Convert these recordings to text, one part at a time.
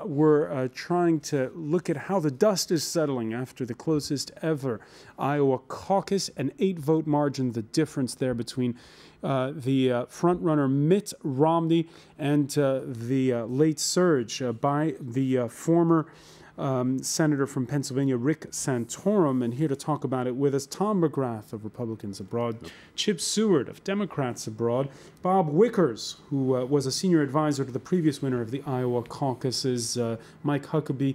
We're trying to look at how the dust is settling after the closest ever Iowa caucus, an 8-vote margin, the difference there between the frontrunner Mitt Romney and the late surge by the former Senator from Pennsylvania, Rick Santorum. And here to talk about it with us, Tom McGrath of Republicans Abroad, Chip Seward of Democrats Abroad, Bob Wickers, who was a senior advisor to the previous winner of the Iowa caucuses, Mike Huckabee.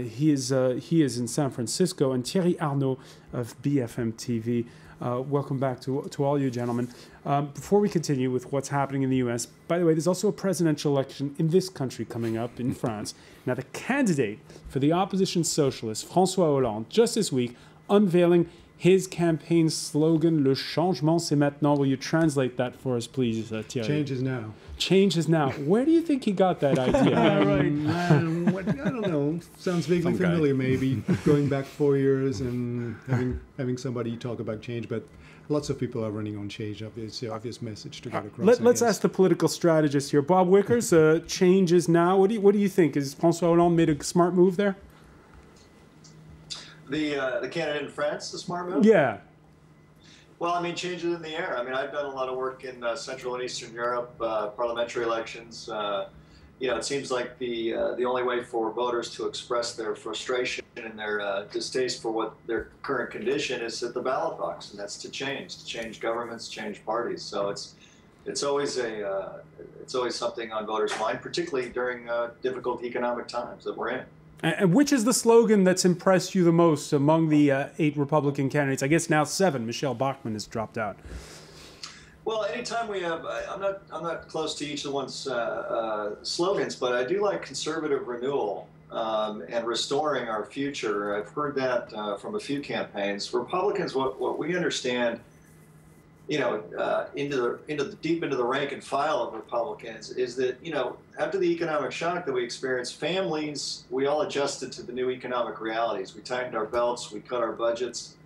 He is in San Francisco, and Thierry Arnaud of BFM TV. Welcome back to all you gentlemen. Before we continue with what's happening in the U.S., by the way, there's also a presidential election in this country coming up in France. Now, the candidate for the opposition socialist, François Hollande, just this week, unveiling his campaign slogan, Le changement c'est maintenant. Will you translate that for us, please, Thierry? Change is now. Change is now. Where do you think he got that idea? Right. I don't know. Sounds vaguely familiar, maybe. Going back 4 years and having somebody talk about change, but lots of people are running on change. It's the obvious message to get across. Let's ask the political strategist here. Bob Wickers, change is now. What do you think? Is François Hollande made a smart move there? The candidate in France, the smart move? Yeah. Well, I mean, change is in the air. I mean, I've done a lot of work in Central and Eastern Europe, parliamentary elections. You know, it seems like the only way for voters to express their frustration and their distaste for what their current condition is at the ballot box, and that's to change governments, change parties. So it's always something on voters' mind, particularly during difficult economic times that we're in. And which is the slogan that's impressed you the most among the 8 Republican candidates? I guess now 7. Michelle Bachmann has dropped out. Well, anytime we have, I'm not close to each of the one's slogans, but I do like conservative renewal and restoring our future. I've heard that from a few campaigns. Republicans, what we understand, you know, deep into the rank and file of Republicans, is that, you know, after the economic shock that we experienced, families, we all adjusted to the new economic realities. We tightened our belts, we cut our budgets.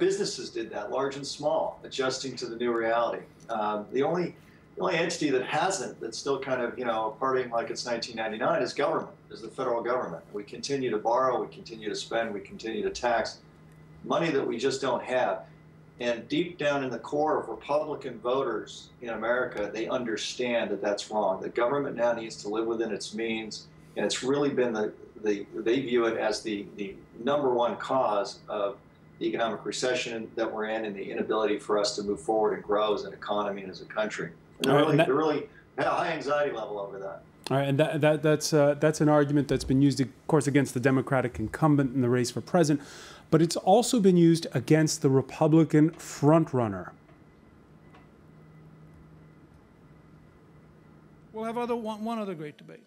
Businesses did that, large and small, adjusting to the new reality. The only entity that hasn't, that's still kind of, you know, partying like it's 1999, is government, is the federal government. We continue to borrow, we continue to spend, we continue to tax money that we just don't have. And deep down in the core of Republican voters in America, they understand that that's wrong. The government now needs to live within its means, and it's really been they view it as the #1 cause of the economic recession that we're in and the inability for us to move forward and grow as an economy and as a country. And they're really have a high anxiety level over that. All right, and that's an argument that's been used, of course, against the Democratic incumbent in the race for president, but it's also been used against the Republican frontrunner. We'll have one other great debate,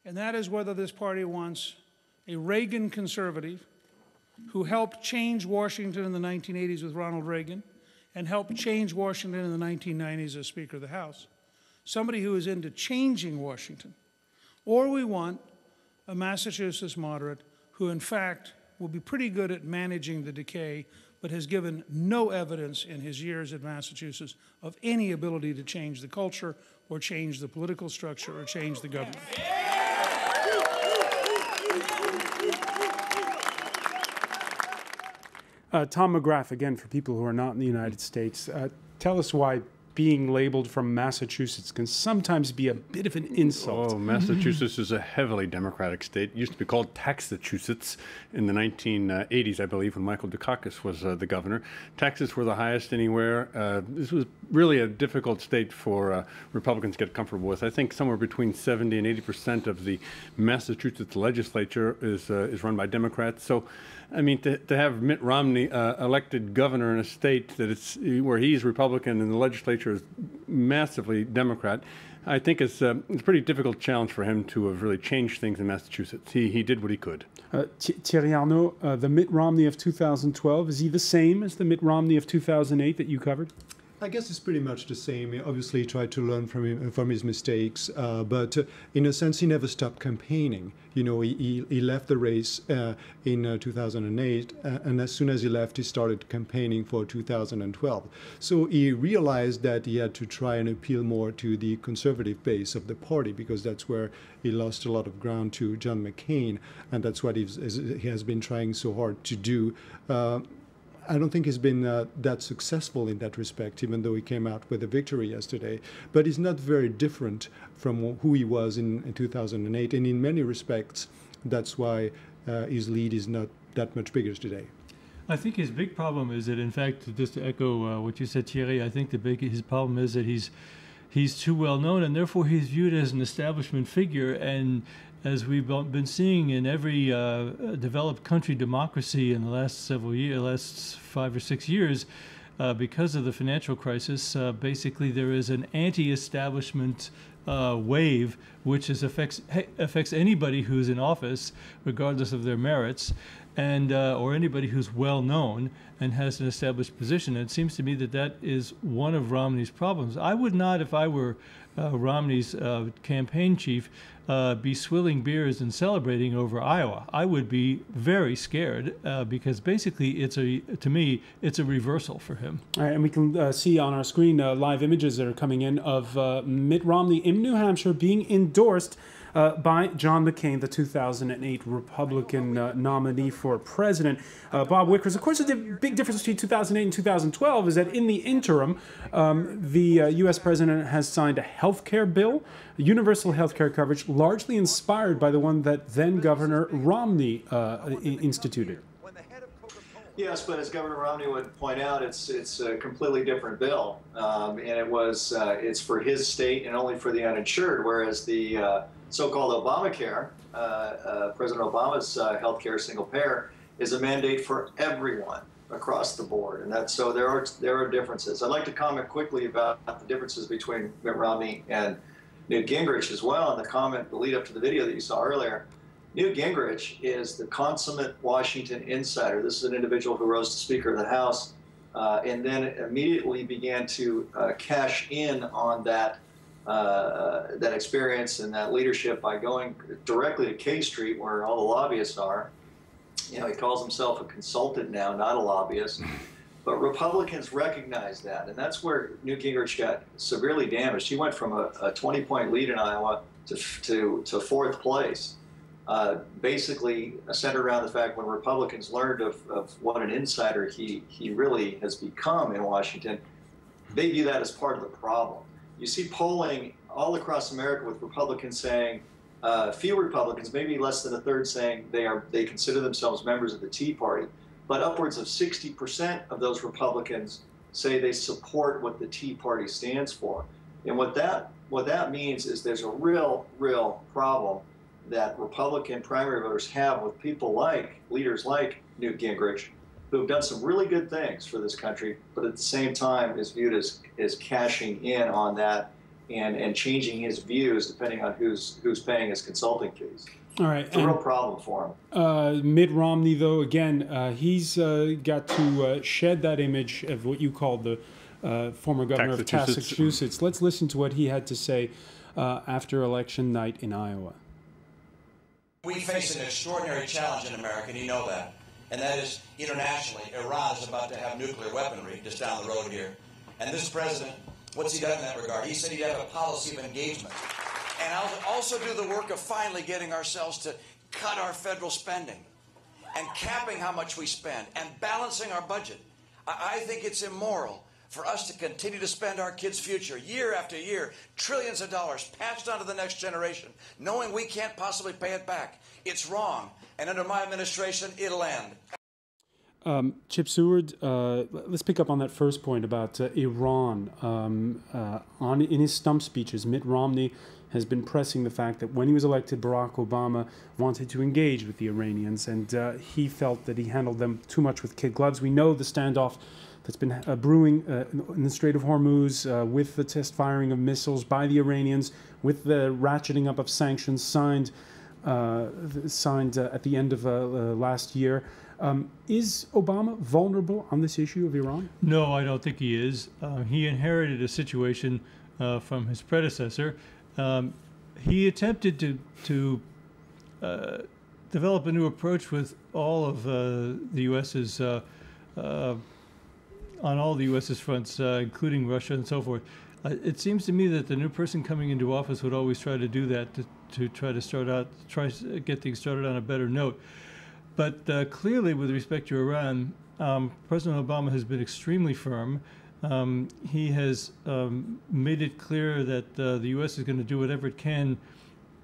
and that is whether this party wants a Reagan conservative who helped change Washington in the 1980s with Ronald Reagan and helped change Washington in the 1990s as Speaker of the House, somebody who is into changing Washington, or we want a Massachusetts moderate who, in fact, will be pretty good at managing the decay, but has given no evidence in his years at Massachusetts of any ability to change the culture or change the political structure or change the government. Tom McGrath, again, for people who are not in the United States, tell us why being labeled from Massachusetts can sometimes be a bit of an insult. Oh, Massachusetts is a heavily Democratic state. It used to be called Taxachusetts in the 1980s, I believe, when Michael Dukakis was the governor. Taxes were the highest anywhere. This was really a difficult state for Republicans to get comfortable with. I think somewhere between 70 and 80% of the Massachusetts legislature is run by Democrats. So, I mean, to have Mitt Romney elected governor in a state where he's Republican and the legislature is massively Democrat, I think it's a pretty difficult challenge for him to have really changed things in Massachusetts. He did what he could. Thierry Arnaud, the Mitt Romney of 2012, is he the same as the Mitt Romney of 2008 that you covered? I guess it's pretty much the same. Obviously, he tried to learn from his mistakes, but in a sense, he never stopped campaigning. You know, he left the race in 2008, and as soon as he left, he started campaigning for 2012. So he realized that he had to try and appeal more to the conservative base of the party, because that's where he lost a lot of ground to John McCain, and that's what he has been trying so hard to do. I don't think he's been that successful in that respect, even though he came out with a victory yesterday. But he's not very different from who he was in 2008. And in many respects, that's why his lead is not that much bigger today. I think his big problem is that, in fact, just to echo what you said, Thierry, I think his problem is that he's too well known, and therefore he's viewed as an establishment figure. And as we've been seeing in every developed country democracy in the last several years, last 5 or 6 years, because of the financial crisis, basically there is an anti-establishment wave which affects anybody who's in office, regardless of their merits, and or anybody who's well known and has an established position. And it seems to me that that is one of Romney's problems. I would not, if I were Romney's campaign chief, be swilling beers and celebrating over Iowa. I would be very scared because basically to me it's a reversal for him. All right, and we can see on our screen live images that are coming in of Mitt Romney in New Hampshire being endorsed by John McCain, the 2008 Republican nominee for president. Bob Wickers, of course, the big difference between 2008 and 2012 is that in the interim, the U.S. president has signed a health care bill, universal health care coverage, largely inspired by the one that then Governor Romney instituted. Yes, but as Governor Romney would point out, it's a completely different bill, and it's for his state and only for the uninsured, whereas the so-called Obamacare, President Obama's health care single payer, is a mandate for everyone across the board, and so there are differences. I'd like to comment quickly about the differences between Mitt Romney and Newt Gingrich as well, and the lead up to the video that you saw earlier. Newt Gingrich is the consummate Washington insider. This is an individual who rose to Speaker of the House and then immediately began to cash in on that experience and that leadership by going directly to K Street, where all the lobbyists are. You know, he calls himself a consultant now, not a lobbyist. But Republicans recognize that, and that's where Newt Gingrich got severely damaged. He went from a 20-point lead in Iowa to fourth place, basically centered around the fact when Republicans learned of what an insider he really has become in Washington, they view that as part of the problem. You see polling all across America with Republicans saying, few Republicans, maybe less than a third, saying they consider themselves members of the Tea Party. But upwards of 60% of those Republicans say they support what the Tea Party stands for. And what that means is there's a real problem that Republican primary voters have with people leaders like Newt Gingrich, who have done some really good things for this country, but at the same time is viewed as cashing in on that and changing his views depending on who's paying his consulting fees. All right, it's a real problem for him. Mitt Romney, though, again, he's got to shed that image of what you called the former governor of Massachusetts. Let's listen to what he had to say after election night in Iowa. We face an extraordinary challenge in America, and you know that. And that is, internationally, Iran is about to have nuclear weaponry just down the road here. And this president, what's he done in that regard? He said he'd have a policy of engagement. And I'll also do the work of finally getting ourselves to cut our federal spending and capping how much we spend and balancing our budget. I think it's immoral for us to continue to spend our kids' future year after year, trillions of dollars passed on to the next generation, knowing we can't possibly pay it back. It's wrong. And under my administration, it'll end. Chip Seward, let's pick up on that first point about Iran. In his stump speeches, Mitt Romney has been pressing the fact that when he was elected, Barack Obama wanted to engage with the Iranians, and he felt that he handled them too much with kid gloves. We know the standoff that's been brewing in the Strait of Hormuz with the test firing of missiles by the Iranians, with the ratcheting up of sanctions signed signed at the end of last year. Is Obama vulnerable on this issue of Iran? No, I don't think he is. He inherited a situation from his predecessor. He attempted to develop a new approach with all of the U.S.'s on all the U.S.'s fronts, including Russia and so forth. It seems to me that the new person coming into office would always try to do that to try to get things started on a better note. But clearly, with respect to Iran, President Obama has been extremely firm. He has made it clear that the U.S. is going to do whatever it can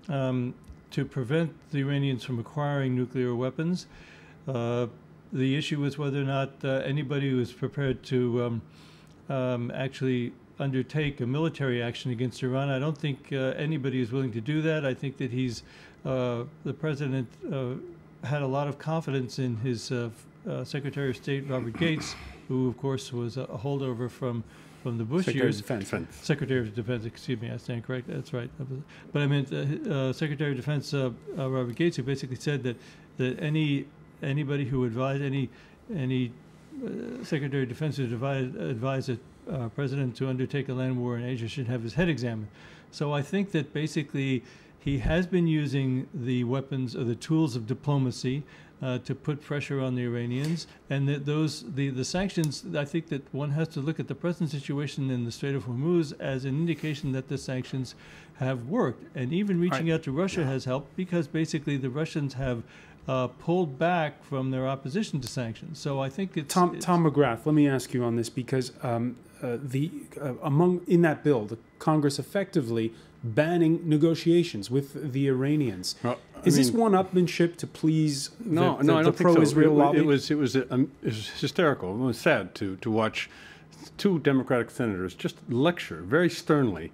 to prevent the Iranians from acquiring nuclear weapons. The issue is whether or not anybody who is prepared to actually undertake a military action against Iran. I don't think anybody is willing to do that. I think that the president had a lot of confidence in his Secretary of State, Robert Gates, who, of course, was a holdover from the Bush years. Secretary of Defense, excuse me, I stand correct. That's right. But I meant Secretary of Defense Robert Gates, who basically said that anybody who advised any Secretary of Defense who advised a president to undertake a land war in Asia should have his head examined. So I think that basically he has been using the weapons or the tools of diplomacy to put pressure on the Iranians, and that the sanctions. I think that one has to look at the present situation in the Strait of Hormuz as an indication that the sanctions have worked, and even reaching out to Russia has helped, because basically the Russians have pulled back from their opposition to sanctions. So I think it's Tom McGrath. Let me ask you on this, because in that bill, the Congress effectively banning negotiations with the Iranians. Well, is this one-upmanship to please the pro-Israel lobby? It was hysterical. It was sad to watch two Democratic senators just lecture very sternly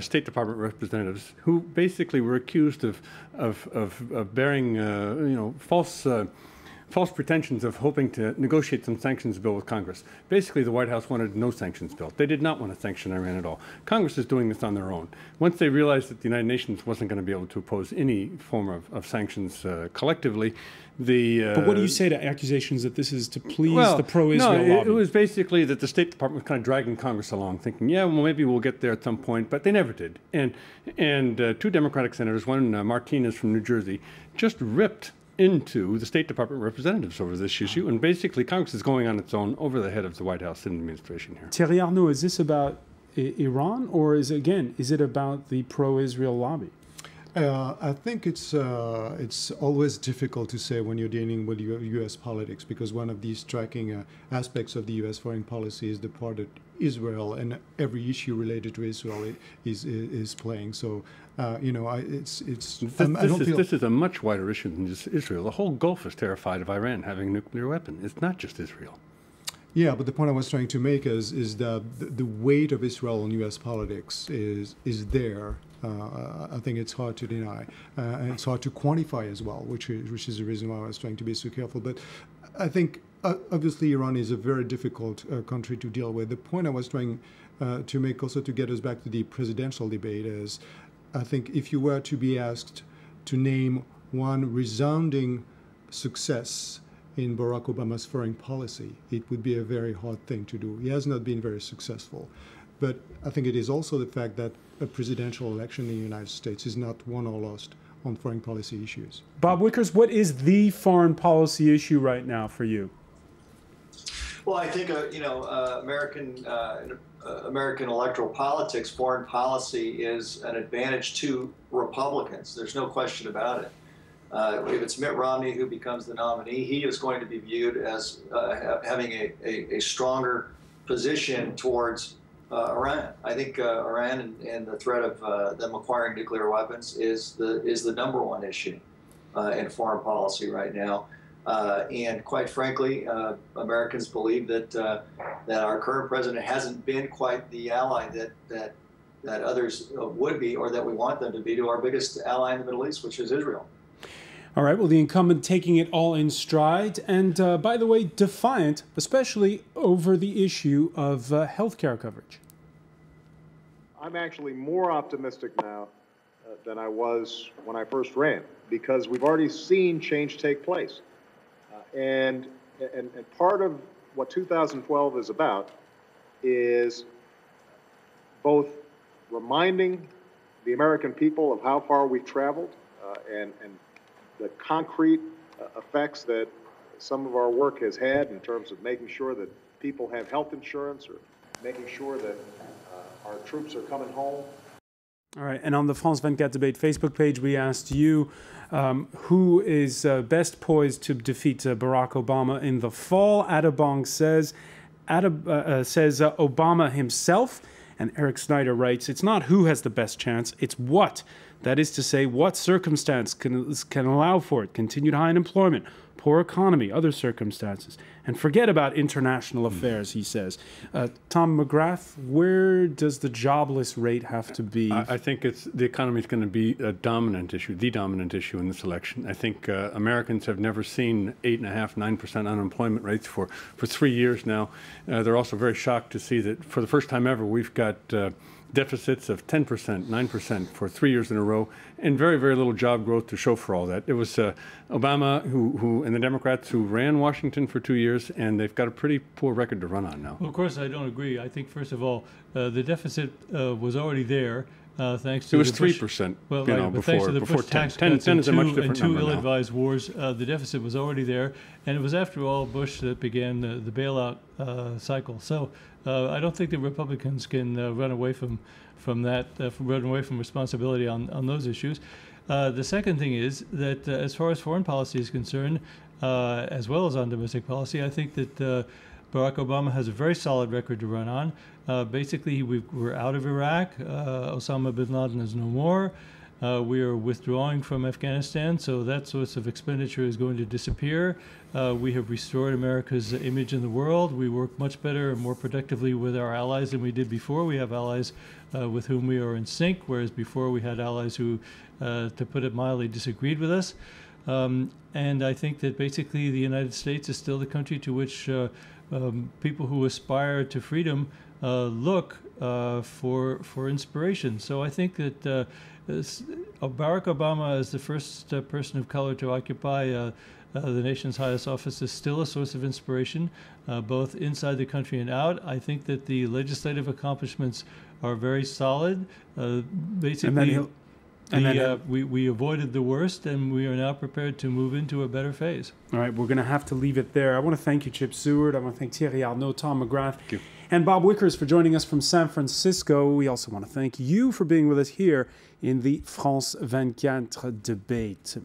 State Department representatives who basically were accused of bearing false pretensions of hoping to negotiate some sanctions bill with Congress. Basically, the White House wanted no sanctions bill. They did not want to sanction Iran at all. Congress is doing this on their own. Once they realized that the United Nations wasn't going to be able to oppose any form of sanctions collectively, But what do you say to accusations that this is to please the pro-Israel lobby? No, it was basically that the State Department was kind of dragging Congress along, thinking, yeah, well, maybe we'll get there at some point, but they never did. And two Democratic senators, one Martinez from New Jersey, just ripped into the State Department representatives over this issue, and basically Congress is going on its own over the head of the White House administration here. Thierry Arnaud, is this about Iran, or is it about the pro-Israel lobby? I think it's always difficult to say when you're dealing with U.S. politics, because one of these striking aspects of the U.S. foreign policy is the part that Israel and every issue related to Israel is playing. So this is a much wider issue than just Israel. The whole Gulf is terrified of Iran having a nuclear weapon. It's not just Israel. Yeah, but the point I was trying to make is that the weight of Israel in U.S. politics is there. I think it's hard to deny, and it's hard to quantify as well, which is the reason why I was trying to be so careful. But I think obviously Iran is a very difficult country to deal with. The point I was trying to make, also to get us back to the presidential debate, is I think if you were to be asked to name one resounding success in Barack Obama's foreign policy, it would be a very hard thing to do. He has not been very successful. But I think it is also the fact that a presidential election in the United States is not won or lost on foreign policy issues. Bob Wickers, what is the foreign policy issue right now for you? Well, I think American electoral politics, foreign policy is an advantage to Republicans. There's no question about it. If it's Mitt Romney who becomes the nominee, he is going to be viewed as having a stronger position towards Iran. I think Iran and the threat of them acquiring nuclear weapons is the number one issue in foreign policy right now. And quite frankly, Americans believe that our current president hasn't been quite the ally that others would be, or that we want them to be, to our biggest ally in the Middle East, which is Israel. All right, well, the incumbent taking it all in stride, and by the way, defiant, especially over the issue of health care coverage. I'm actually more optimistic now than I was when I first ran, because we've already seen change take place. And part of what 2012 is about is both reminding the American people of how far we've traveled and the concrete effects that some of our work has had in terms of making sure that people have health insurance or making sure that our troops are coming home. All right, and on the France 24 Debate Facebook page, we asked you who is best poised to defeat Barack Obama in the fall. Adabong says Obama himself, and Eric Snyder writes, it's not who has the best chance, it's what. That is to say, what circumstance can allow for it. Continued high unemployment, poor economy, other circumstances. And forget about international affairs, he says. Tom McGrath, where does the jobless rate have to be? I think the economy is going to be a dominant issue, the dominant issue in this election. I think Americans have never seen 8.5%, 9% unemployment rates for 3 years now. They're also very shocked to see that for the first time ever, we've got deficits of 10%, 9% for 3 years in a row, and very, very little job growth to show for all that. It was Obama who and the Democrats who ran Washington for 2 years, and they've got a pretty poor record to run on now. Well, of course, I don't agree. I think, first of all, the deficit was already there. Thanks to it was the Bush, 3%. Well, you know, but thanks to the Bush tax cuts and two ill-advised wars, the deficit was already there, and it was after all Bush that began the bailout cycle. So I don't think the Republicans can run away from that, run away from responsibility on those issues. The second thing is that as far as foreign policy is concerned, as well as on domestic policy, I think that Barack Obama has a very solid record to run on. Basically, we're out of Iraq. Osama bin Laden is no more. We are withdrawing from Afghanistan, so that source of expenditure is going to disappear. We have restored America's image in the world. We work much better and more productively with our allies than we did before. We have allies with whom we are in sync, whereas before we had allies who, to put it mildly, disagreed with us. And I think that basically the United States is still the country to which people who aspire to freedom look for inspiration. So I think that Barack Obama, as the first person of color to occupy the nation's highest office, is still a source of inspiration, both inside the country and out. I think that the legislative accomplishments are very solid. Basically, we avoided the worst, and we are now prepared to move into a better phase. All right, we're going to have to leave it there. I want to thank you, Chip Seward. I want to thank Thierry Arnaud, Tom McGrath, and Bob Wickers for joining us from San Francisco. We also want to thank you for being with us here in the France 24 debate.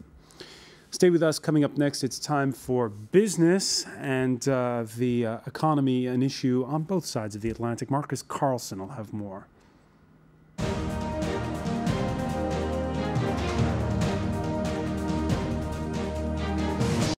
Stay with us. Coming up next, it's time for business and the economy, an issue on both sides of the Atlantic. Marcus Carlson will have more.